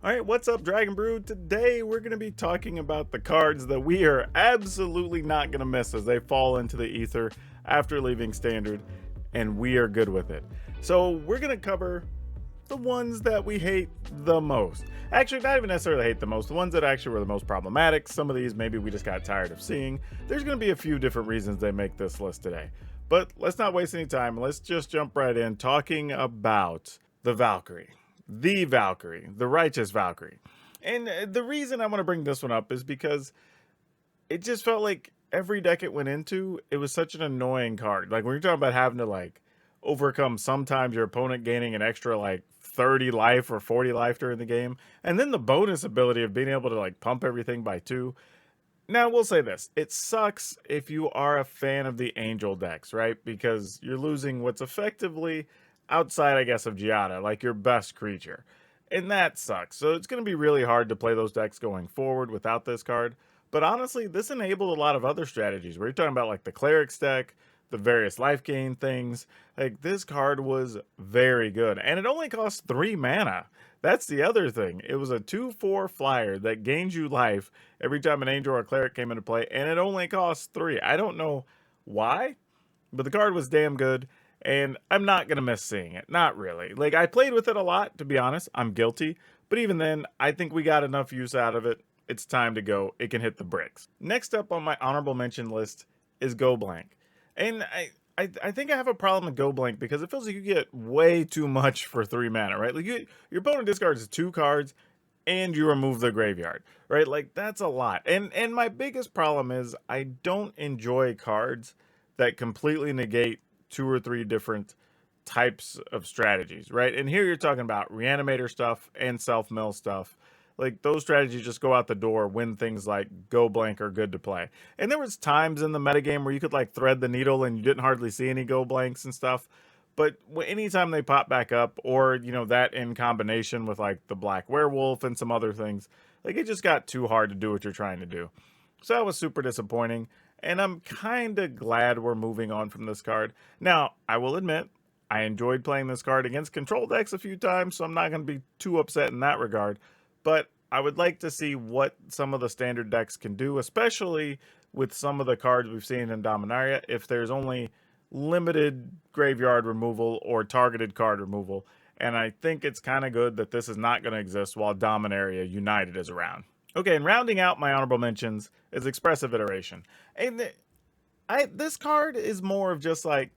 Alright, what's up, Dragon Brew? Today we're going to be talking about the cards that we are absolutely not going to miss as they fall into the ether after leaving Standard, and we are good with it. So we're going to cover the ones that we hate the most. Actually, not even necessarily hate the most, the ones that actually were the most problematic. Some of these maybe we just got tired of seeing. There's going to be a few different reasons they make this list today. But let's not waste any time. Let's just jump right in talking about the Valkyrie. The Valkyrie, the righteous Valkyrie. And the reason I want to bring this one up is because it just felt like every deck it went into, it was such an annoying card. Like when you're talking about having to like overcome sometimes your opponent gaining an extra like 30 life or 40 life during the game, and then the bonus ability of being able to like pump everything by 2. Now, we'll say this. It sucks if you are a fan of the Angel decks, right? Because you're losing what's effectively outside, I guess, of Giada, like your best creature. And that sucks. So it's going to be really hard to play those decks going forward without this card. But honestly, this enabled a lot of other strategies. Where you're talking about like the Cleric's deck, the various life gain things. Like this card was very good. And it only costs 3 mana. That's the other thing. It was a 2/4 flyer that gains you life every time an Angel or a Cleric came into play. And it only costs 3. I don't know why, but the card was damn good. And I'm not going to miss seeing it. Not really. Like, I played with it a lot, to be honest. I'm guilty. But even then, I think we got enough use out of it. It's time to go. It can hit the bricks. Next up on my honorable mention list is Go Blank. And I think I have a problem with Go Blank because it feels like you get way too much for 3 mana, right? Like, your opponent discards 2 cards and you remove the graveyard, right? Like, that's a lot. And my biggest problem is I don't enjoy cards that completely negate 2 or 3 different types of strategies, right? And here you're talking about reanimator stuff and self-mill stuff. Like those strategies just go out the door when things like Go Blank are good to play. And there was times in the metagame where you could like thread the needle and you didn't hardly see any Go Blanks and stuff. But anytime they pop back up, or that in combination with like the Black Werewolf and some other things, like it just got too hard to do what you're trying to do. So that was super disappointing. And I'm kind of glad we're moving on from this card. Now, I will admit, I enjoyed playing this card against control decks a few times, so I'm not going to be too upset in that regard. But I would like to see what some of the standard decks can do, especially with some of the cards we've seen in Dominaria, if there's only limited graveyard removal or targeted card removal. And I think it's kind of good that this is not going to exist while Dominaria United is around. Okay, and rounding out my honorable mentions is Expressive Iteration. And this card is more of just like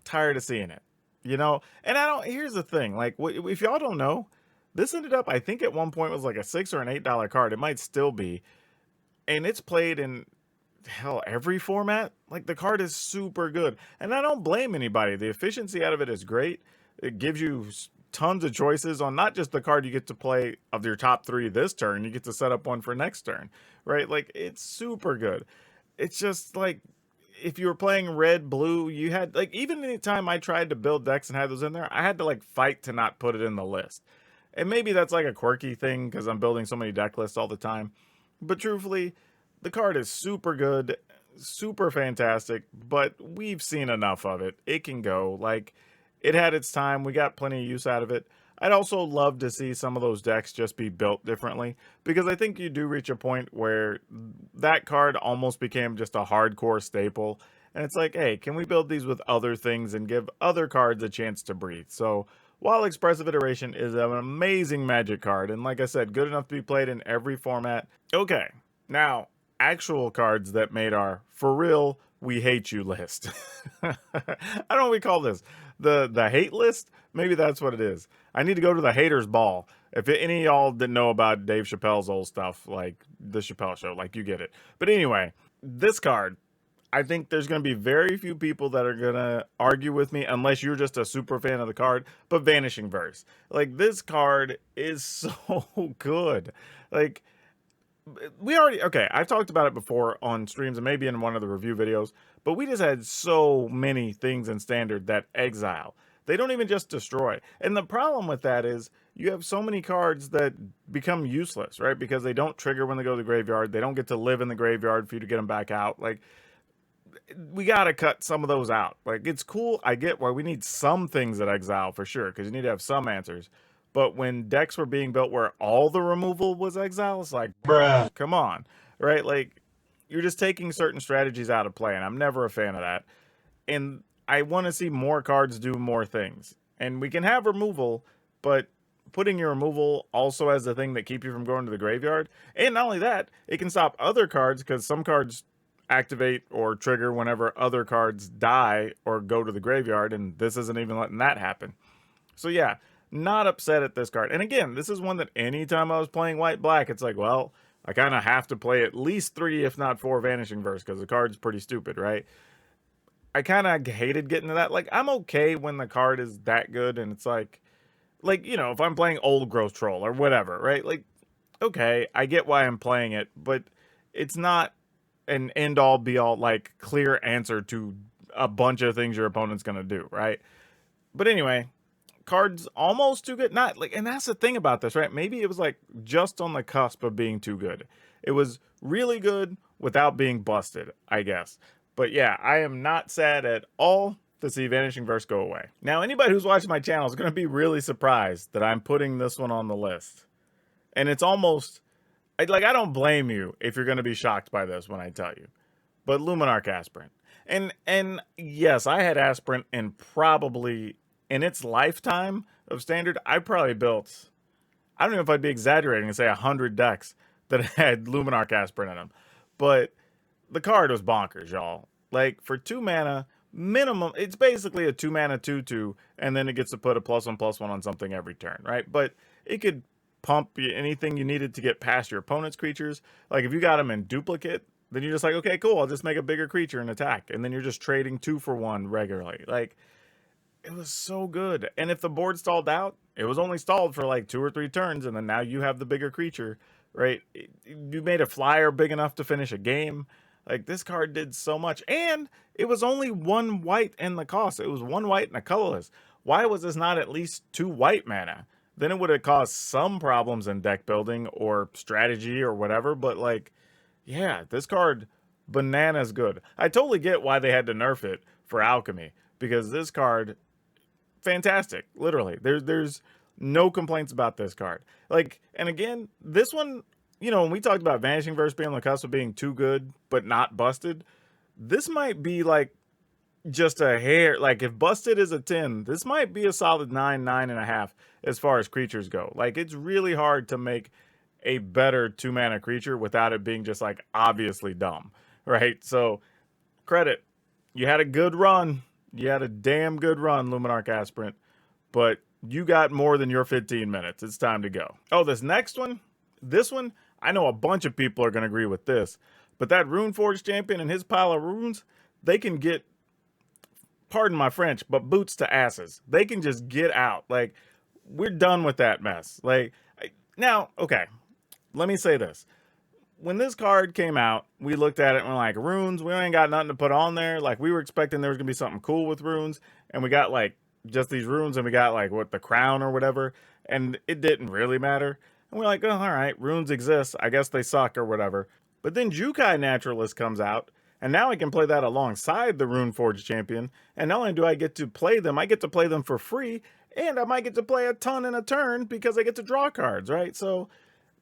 tired of seeing it, And here's the thing, like if y'all don't know, this ended up, I think at one point was like a $6 or an $8 card. It might still be, and it's played in hell every format. Like the card is super good, and I don't blame anybody. The efficiency out of it is great. It gives you tons of choices on not just the card you get to play of your top 3 this turn, you get to set up one for next turn, right? Like it's super good. It's just like if you were playing red, blue, you had like, even anytime I tried to build decks and had those in there, I had to like fight to not put it in the list. And maybe that's like a quirky thing because I'm building so many deck lists all the time. But truthfully, the card is super good, super fantastic, but we've seen enough of it. It can go. Like, it had its time. We got plenty of use out of it. I'd also love to see some of those decks just be built differently, because I think you do reach a point where that card almost became just a hardcore staple. And it's like, hey, can we build these with other things and give other cards a chance to breathe? So while Expressive Iteration is an amazing Magic card, and like I said, good enough to be played in every format. Okay, now, actual cards that made our for real we hate you list. I don't know what we call this. The hate list? Maybe that's what it is. I need to go to the haters ball. If any of y'all didn't know about Dave Chappelle's old stuff, like the Chappelle Show, like you get it. But anyway, this card, I think there's going to be very few people that are going to argue with me unless you're just a super fan of the card. But Vanishing Verse. Like, this card is so good. Like, okay, I've talked about it before on streams and maybe in one of the review videos, but we just had so many things in Standard that exile. They don't even just destroy. And the problem with that is you have so many cards that become useless, right? Because they don't trigger when they go to the graveyard. They don't get to live in the graveyard for you to get them back out. Like, we got to cut some of those out. Like, it's cool. I get why we need some things that exile for sure, because you need to have some answers. But when decks were being built where all the removal was exile, it's like, Bruh. come on, right? Like, you're just taking certain strategies out of play, and I'm never a fan of that. And I want to see more cards do more things. And we can have removal, but putting your removal also as the thing that keep you from going to the graveyard. And not only that, it can stop other cards, because some cards activate or trigger whenever other cards die or go to the graveyard, and this isn't even letting that happen. So yeah, not upset at this card. And again, this is one that anytime I was playing white-black, it's like, well, I kind of have to play at least 3, if not 4 Vanishing Verse, because the card's pretty stupid, right? I kind of hated getting to that. Like, I'm okay when the card is that good, and it's like, you know, if I'm playing Old Growth Troll or whatever, right? Like, okay, I get why I'm playing it, but it's not an end-all, be-all, like, clear answer to a bunch of things your opponent's gonna do, right? But anyway, cards almost too good. Not like, and that's the thing about this, right? Maybe it was like just on the cusp of being too good. It was really good without being busted, I guess. But yeah, I am not sad at all to see Vanishing Verse go away. Now, anybody who's watching my channel is going to be really surprised that I'm putting this one on the list. And it's almost, I don't blame you if you're going to be shocked by this when I tell you. But Luminarch Aspirant. And yes, I had Aspirant in probably, in its lifetime of Standard, I probably built, I don't know if I'd be exaggerating and say 100 decks that had Luminarch Aspirant in them. But the card was bonkers, y'all. Like, for 2 mana, minimum, it's basically a 2 mana 2/2, and then it gets to put a +1/+1 on something every turn, right? But it could pump anything you needed to get past your opponent's creatures. Like, if you got them in duplicate, then you're just like, okay, cool, I'll just make a bigger creature and attack. And then you're just trading 2 for 1 regularly. Like, it was so good. And if the board stalled out, it was only stalled for like 2 or 3 turns, and then now you have the bigger creature, right? You made a flyer big enough to finish a game. Like, this card did so much. And it was only 1 white in the cost. It was 1 white and a colorless. Why was this not at least 2 white mana? Then it would have caused some problems in deck building or strategy or whatever. But, like, yeah, this card, bananas good. I totally get why they had to nerf it for Alchemy, because this card, fantastic, literally. There's no complaints about this card. Like, and again, this one, you know, when we talked about Vanishing Verse being on the cusp of being too good but not busted, this might be like just a hair. Like, if busted is a 10, this might be a solid 9, 9.5 as far as creatures go. Like, it's really hard to make a better 2 mana creature without it being just like obviously dumb, right? So credit, you had a good run. You had a damn good run, Luminarch Aspirant, but you got more than your 15 minutes. It's time to go. Oh, this next one, this one, I know a bunch of people are going to agree with this, but that Runeforge Champion and his pile of runes, they can get, pardon my French, but boots to asses. They can just get out. Like, we're done with that mess. Like, now, okay, let me say this. When this card came out, we looked at it and we're like, runes, we ain't got nothing to put on there. Like, we were expecting there was going to be something cool with runes, and we got, like, just these runes, and we got, like, what, the crown or whatever, and it didn't really matter. And we're like, oh, all right, runes exist. I guess they suck or whatever. But then Jukai Naturalist comes out, and now I can play that alongside the Runeforge Champion, and not only do I get to play them, I get to play them for free, and I might get to play a ton in a turn because I get to draw cards, right? So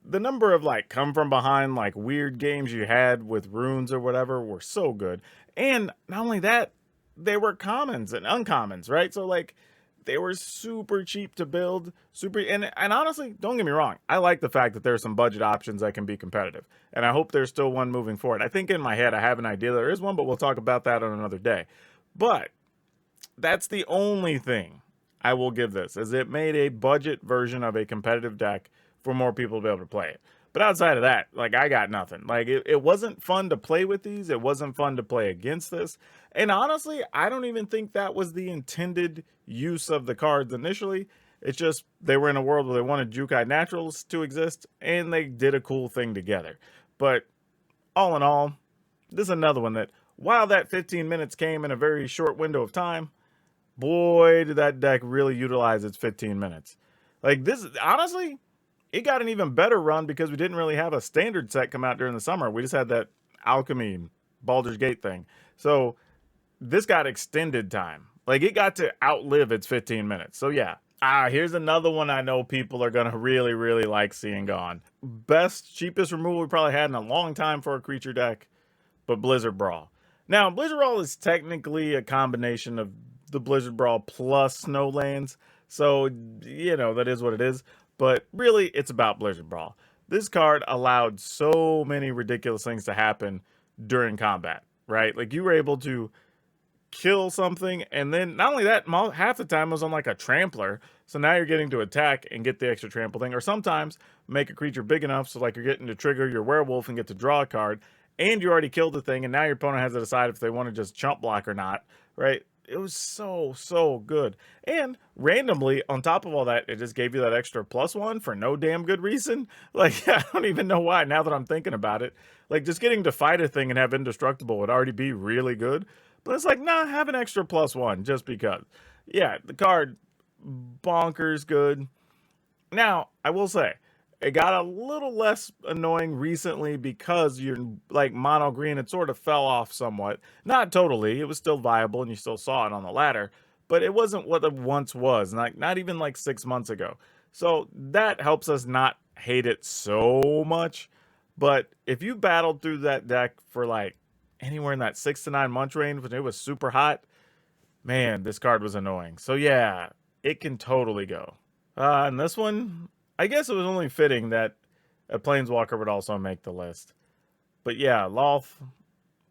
the number of, like, come from behind, like, weird games you had with runes or whatever were so good. And not only that, they were commons and uncommons, right? So, like, they were super cheap to build, and honestly, don't get me wrong, I like the fact that there's some budget options that can be competitive, and I hope there's still one moving forward. I think in my head I have an idea there is one, but we'll talk about that on another day. But that's the only thing I will give this, is it made a budget version of a competitive deck for more people to be able to play it. But outside of that, like, I got nothing. Like, it wasn't fun to play with these. It wasn't fun to play against this. And honestly, I don't even think that was the intended use of the cards initially. It's just they were in a world where they wanted Jukai Naturals to exist, and they did a cool thing together. But all in all, this is another one that, while that 15 minutes came in a very short window of time, boy, did that deck really utilize its 15 minutes. Like, this, honestly, it got an even better run because we didn't really have a standard set come out during the summer. We just had that Alchemy Baldur's Gate thing. So this got extended time. Like, it got to outlive its 15 minutes. So yeah, Here's another one I know people are gonna really, really like seeing gone. Best, cheapest removal we probably had in a long time for a creature deck, but Blizzard Brawl. Now, Blizzard Brawl is technically a combination of the Blizzard Brawl plus Snowlands, so, you know, that is what it is, but really, it's about Blizzard Brawl. This card allowed so many ridiculous things to happen during combat, right? Like, you were able to kill something, and then not only that, half the time it was on like a trampler, so now you're getting to attack and get the extra trample thing, or sometimes make a creature big enough so like you're getting to trigger your werewolf and get to draw a card, and you already killed the thing, and now your opponent has to decide if they want to just chump block or not, right? It was so good. And randomly, on top of all that, it just gave you that extra +1 for no damn good reason. Like, I don't even know why now that I'm thinking about it. Like, just getting to fight a thing and have indestructible would already be really good. But it's like, nah, have an extra +1 just because. Yeah, the card, bonkers good. Now, I will say, it got a little less annoying recently because you're like mono green. It sort of fell off somewhat. Not totally. It was still viable and you still saw it on the ladder. But it wasn't what it once was. Not even like 6 months ago. So that helps us not hate it so much. But if you battled through that deck for like anywhere in that 6 to 9 month range when it was super hot, man, this card was annoying. So yeah, it can totally go. And this one, I guess it was only fitting that a Planeswalker would also make the list. But yeah, Lolth,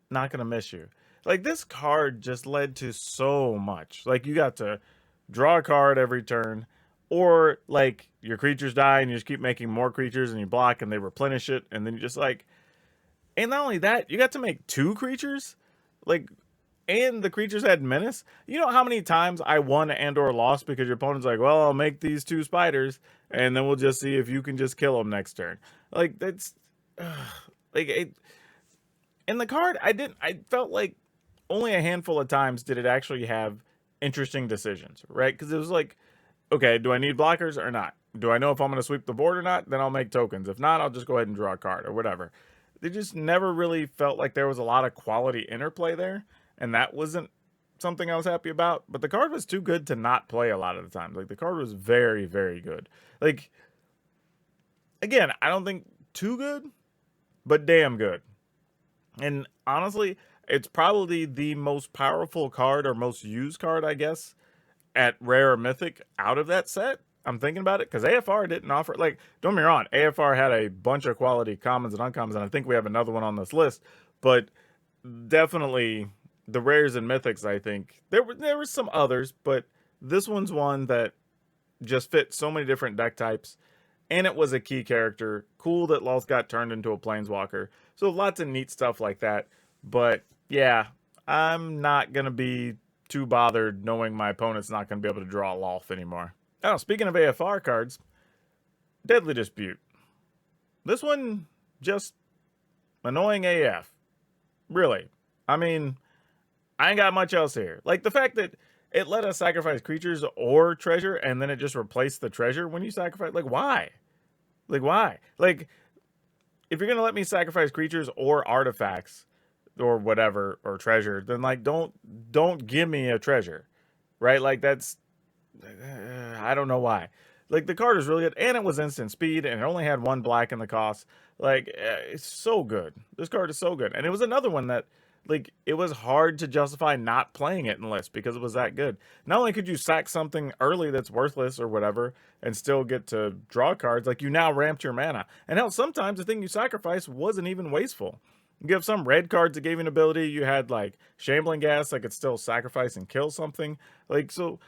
not going to miss you. Like, this card just led to so much. Like, you got to draw a card every turn, or like your creatures die and you just keep making more creatures and you block and they replenish it, and then you just like, and not only that, you got to make 2 creatures, like, and the creatures had menace. You know how many times I won and or lost because your opponent's like, well, I'll make these 2 spiders and then we'll just see if you can just kill them next turn. Like, that's like it. And the card, I felt like only a handful of times did it actually have interesting decisions, right? Because it was like, okay, do I need blockers or not? Do I know if I'm going to sweep the board or not? Then I'll make tokens. If not, I'll just go ahead and draw a card or whatever. They just never really felt like there was a lot of quality interplay there. And that wasn't something I was happy about. But the card was too good to not play a lot of the time. Like, the card was very, very good. Like, again, I don't think too good, but damn good. And honestly, it's probably the most powerful card or most used card, I guess, at Rare or Mythic out of that set. I'm thinking about it because AFR didn't offer, like, don't get me wrong, AFR had a bunch of quality commons and uncommons, and I think we have another one on this list, but definitely the rares and mythics, I think there were some others, but this one's one that just fit so many different deck types, and it was a key character. Cool that Lolth got turned into a Planeswalker, so lots of neat stuff like that. But yeah, I'm not gonna be too bothered knowing my opponent's not gonna be able to draw Lolth anymore. Oh, speaking of AFR cards, Deadly Dispute. This one just annoying AF. Really. I mean, I ain't got much else here. Like, the fact that it let us sacrifice creatures or treasure, and then it just replaced the treasure when you sacrifice. Like, why? Like, why? Like, if you're gonna let me sacrifice creatures or artifacts or whatever, or treasure, then like don't give me a treasure, right? Like, that's I don't know why. Like, the card is really good, and it was instant speed, and it only had 1 black in the cost. Like, it's so good. This card is so good. And it was another one that, like, it was hard to justify not playing it in list because it was that good. Not only could you sack something early that's worthless or whatever and still get to draw cards, like, you now ramped your mana. And hell, sometimes the thing you sacrificed wasn't even wasteful. You have some red cards that gave you an ability. You had, like, Shambling Gas that could still sacrifice and kill something. Like, so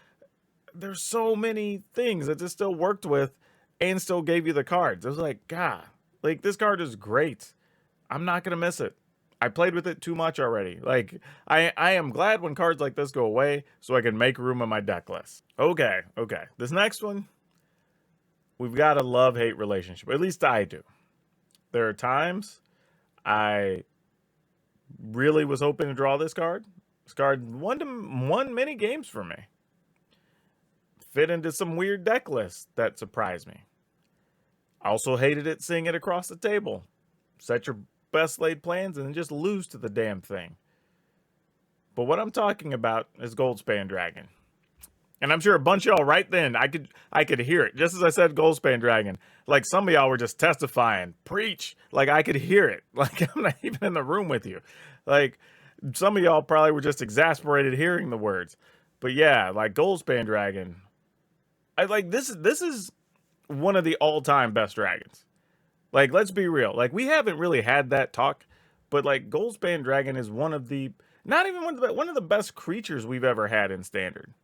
there's so many things that this still worked with and still gave you the cards. It was like, God, like, this card is great. I'm not going to miss it. I played with it too much already. Like, I am glad when cards like this go away so I can make room in my deck list. Okay. This next one, we've got a love-hate relationship. At least I do. There are times I really was hoping to draw this card. This card won many games for me. Fit into some weird deck lists that surprised me. I also hated it seeing it across the table. Set your best laid plans and then just lose to the damn thing. But what I'm talking about is Goldspan Dragon. And I'm sure a bunch of y'all right then, I could hear it. Just as I said Goldspan Dragon. Like some of y'all were just testifying. Preach. Like I could hear it. Like I'm not even in the room with you. Like some of y'all probably were just exasperated hearing the words. But yeah, like Goldspan Dragon. I like this is one of the all-time best dragons. Like let's be real. Like we haven't really had that talk, but like Goldspan Dragon is one of the not even one of the best creatures we've ever had in standard.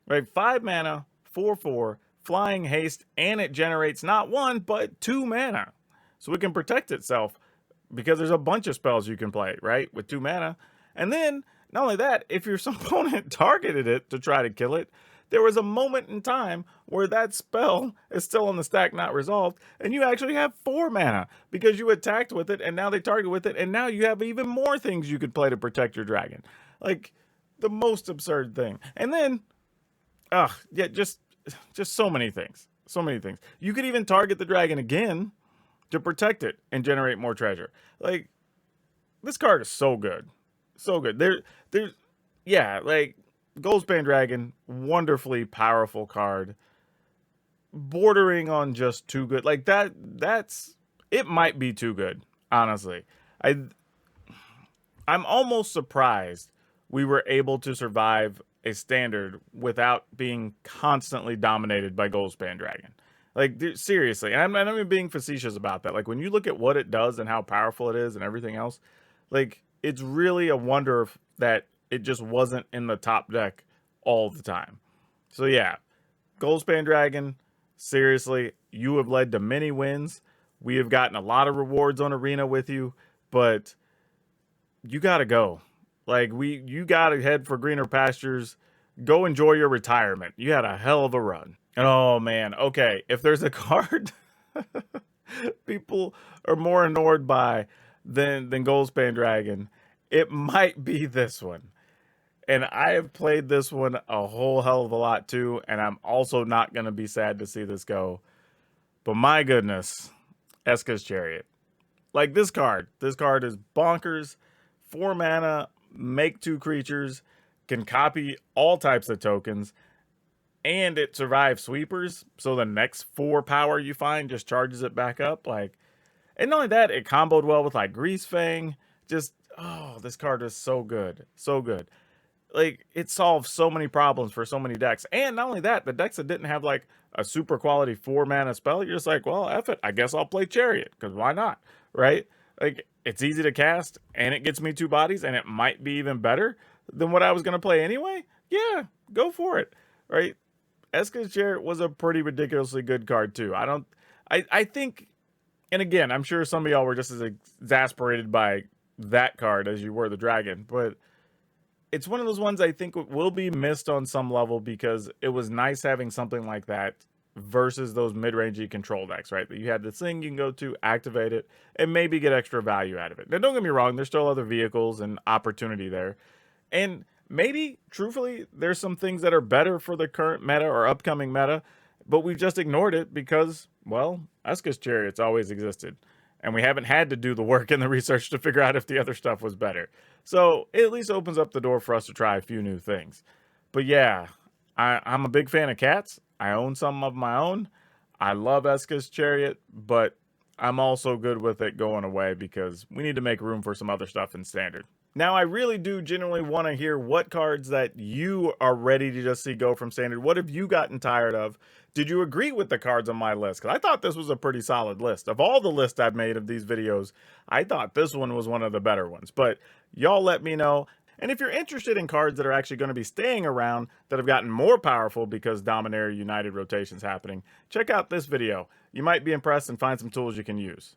Right? 5 mana, 4/4, flying haste, and it generates not 1, but 2 mana. So it can protect itself because there's a bunch of spells you can play, right? With 2 mana. And then, not only that, if your opponent targeted it to try to kill it, there was a moment in time where that spell is still on the stack not resolved, and you actually have 4 mana because you attacked with it, and now they target with it, and now you have even more things you could play to protect your dragon. Like, the most absurd thing. And then, yeah, just so many things. So many things. You could even target the dragon again to protect it and generate more treasure. Like, this card is so good. So good. There's yeah, like Goldspan Dragon, wonderfully powerful card. Bordering on just too good. Like that's it might be too good, honestly. I'm almost surprised we were able to survive a standard without being constantly dominated by Goldspan Dragon. Like seriously, and I'm not even being facetious about that. Like when you look at what it does and how powerful it is and everything else, like it's really a wonder that it just wasn't in the top deck all the time. So yeah, Goldspan Dragon, seriously, you have led to many wins. We have gotten a lot of rewards on Arena with you, but you gotta go. Like you gotta head for greener pastures. Go enjoy your retirement. You had a hell of a run. Oh man, okay. If there's a card people are more annoyed by than Goldspan Dragon, it might be this one. And I have played this one a whole hell of a lot too, and I'm also not gonna be sad to see this go. But my goodness, Esika's Chariot. Like this card is bonkers. 4 mana, make 2 creatures, can copy all types of tokens, and it survives sweepers. So the next 4 power you find just charges it back up. Like, and not only that, it comboed well with like Greasefang. Just this card is so good, so good. Like it solves so many problems for so many decks. And not only that, the decks that didn't have like a super quality 4 mana spell, you're just like, well, F it, I guess I'll play Chariot because why not, right? Like it's easy to cast and it gets me 2 bodies and it might be even better than what I was going to play anyway. Yeah, go for it, right? Esika's Chariot was a pretty ridiculously good card too. I think, and again, I'm sure some of y'all were just as exasperated by that card as you were the dragon, but it's one of those ones I think will be missed on some level because it was nice having something like that versus those mid-rangey control decks, right? That you had this thing you can go to, activate it, and maybe get extra value out of it. Now, don't get me wrong, there's still other vehicles and opportunity there. And maybe, truthfully, there's some things that are better for the current meta or upcoming meta, but we've just ignored it because, well, Esika's Chariot's always existed. And we haven't had to do the work and the research to figure out if the other stuff was better. So it at least opens up the door for us to try a few new things. But yeah, I'm a big fan of cats. I own some of my own. I love Esika's Chariot, but I'm also good with it going away because we need to make room for some other stuff in standard. Now, I really do genuinely want to hear what cards that you are ready to just see go from standard. What have you gotten tired of? Did you agree with the cards on my list? Because I thought this was a pretty solid list. Of all the lists I've made of these videos, I thought this one was one of the better ones. But y'all let me know. And if you're interested in cards that are actually going to be staying around, that have gotten more powerful because Dominaria United rotation's happening, check out this video. You might be impressed and find some tools you can use.